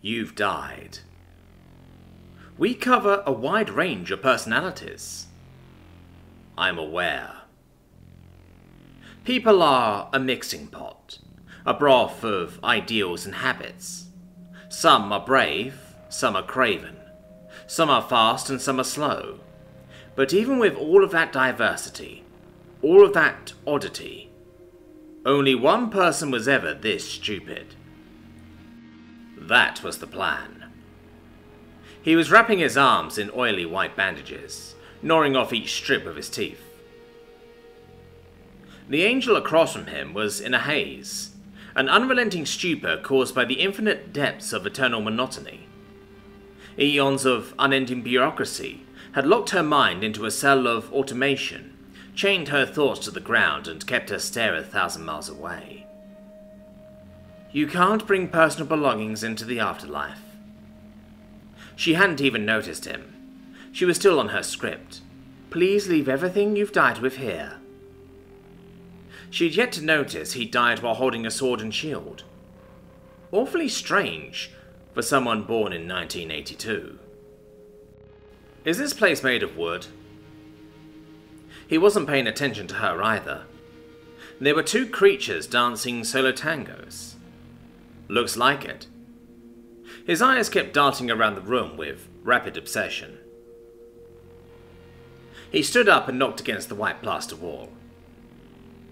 you've died. We cover a wide range of personalities. I'm aware. People are a mixing pot, a broth of ideals and habits. Some are brave, some are craven, some are fast and some are slow. But even with all of that diversity, all of that oddity, only one person was ever this stupid. That was the plan. He was wrapping his arms in oily white bandages, gnawing off each strip of his teeth. The angel across from him was in a haze, an unrelenting stupor caused by the infinite depths of eternal monotony. Eons of unending bureaucracy had locked her mind into a cell of automation, chained her thoughts to the ground and kept her stare 1,000 miles away. You can't bring personal belongings into the afterlife. She hadn't even noticed him. She was still on her script. Please leave everything you've died with here. She'd yet to notice he died while holding a sword and shield. Awfully strange for someone born in 1982. Is this place made of wood? He wasn't paying attention to her either. There were two creatures dancing solo tangos. Looks like it. His eyes kept darting around the room with rapid obsession. He stood up and knocked against the white plaster wall.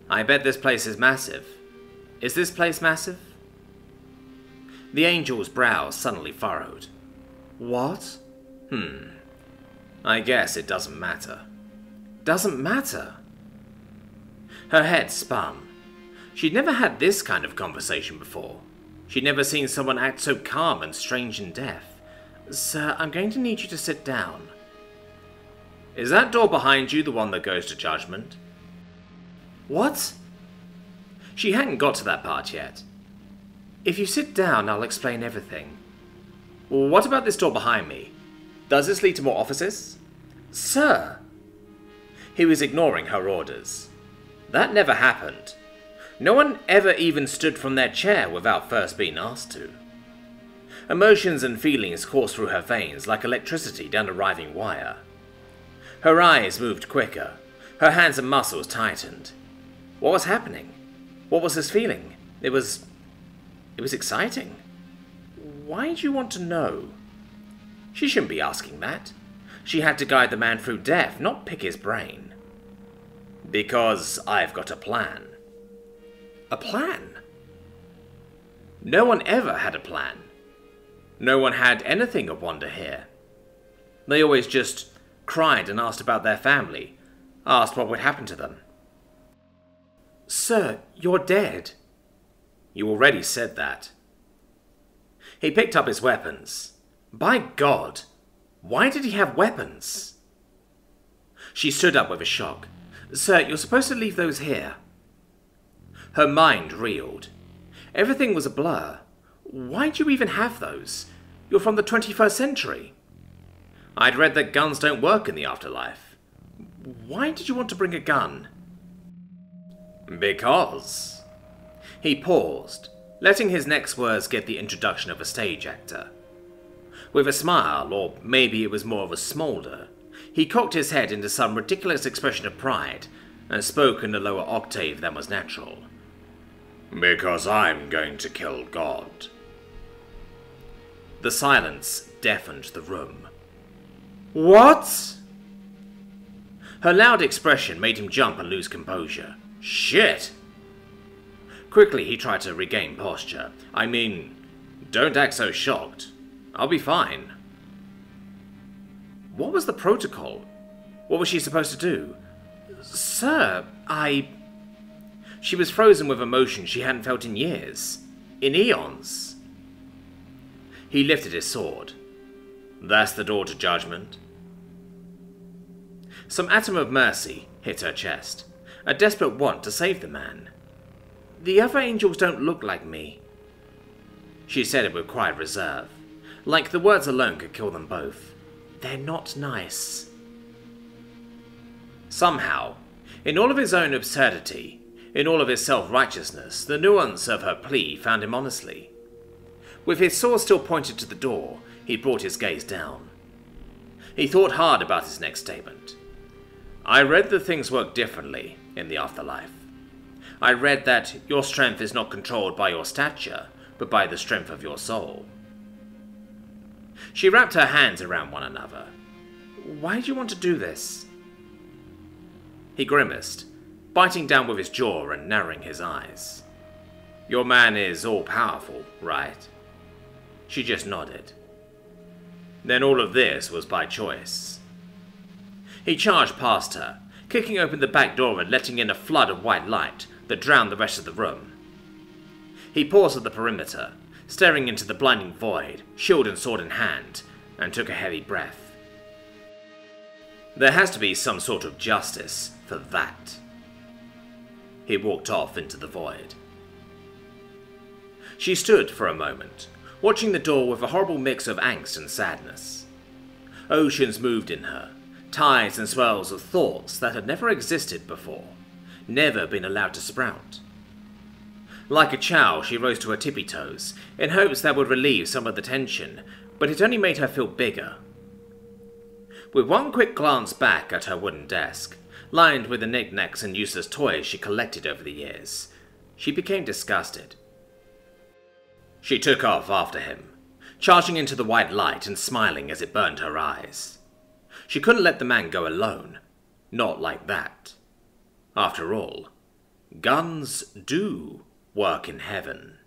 I bet this place is massive. Is this place massive? The angel's brows suddenly furrowed. What? I guess it doesn't matter. Doesn't matter? Her head spun. She'd never had this kind of conversation before. She'd never seen someone act so calm and strange and deaf. Sir, I'm going to need you to sit down. Is that door behind you the one that goes to judgment? What? She hadn't got to that part yet. If you sit down, I'll explain everything. What about this door behind me? Does this lead to more offices? Sir! He was ignoring her orders. That never happened. No one ever even stood from their chair without first being asked to. Emotions and feelings coursed through her veins like electricity down a riving wire. Her eyes moved quicker. Her hands and muscles tightened. What was happening? What was this feeling? It was exciting. Why'd you want to know? She shouldn't be asking that. She had to guide the man through death, not pick his brain. Because I've got a plan. A plan? No one ever had a plan. No one had anything of wonder here. They always just cried and asked about their family, asked what would happen to them. Sir, you're dead. You already said that. He picked up his weapons. By God, why did he have weapons? She stood up with a shock. Sir, you're supposed to leave those here. Her mind reeled. Everything was a blur. Why'd you even have those? You're from the 21st century. I'd read that guns don't work in the afterlife. Why did you want to bring a gun? Because. He paused, letting his next words get the introduction of a stage actor. With a smile, or maybe it was more of a smoulder, he cocked his head into some ridiculous expression of pride and spoke in a lower octave than was natural. Because I'm going to kill God. The silence deafened the room. What? Her loud expression made him jump and lose composure. Shit! Quickly he tried to regain posture. I mean, don't act so shocked. I'll be fine. What was the protocol? What was she supposed to do? Sir, She was frozen with emotion she hadn't felt in years. In eons. He lifted his sword. That's the door to judgment. Some atom of mercy hit her chest. A desperate want to save the man. The other angels don't look like me. She said it with quiet reserve. Like the words alone could kill them both. They're not nice. Somehow, in all of his own absurdity, in all of his self-righteousness, the nuance of her plea found him honestly. With his sword still pointed to the door, he brought his gaze down. He thought hard about his next statement. I read that things work differently in the afterlife. I read that your strength is not controlled by your stature, but by the strength of your soul. She wrapped her hands around one another. Why do you want to do this? He grimaced, biting down with his jaw and narrowing his eyes. Your man is all-powerful, right? She just nodded. Then all of this was by choice. He charged past her, kicking open the back door and letting in a flood of white light that drowned the rest of the room. He paused at the perimeter, staring into the blinding void, shield and sword in hand, and took a heavy breath. There has to be some sort of justice for that. He walked off into the void. She stood for a moment, watching the door with a horrible mix of angst and sadness. Oceans moved in her, tides and swells of thoughts that had never existed before, never been allowed to sprout. Like a child, she rose to her tippy toes, in hopes that would relieve some of the tension, but it only made her feel bigger. With one quick glance back at her wooden desk, lined with the knickknacks and useless toys she collected over the years, she became disgusted. She took off after him, charging into the white light and smiling as it burned her eyes. She couldn't let the man go alone. Not like that. After all, guns do work in heaven.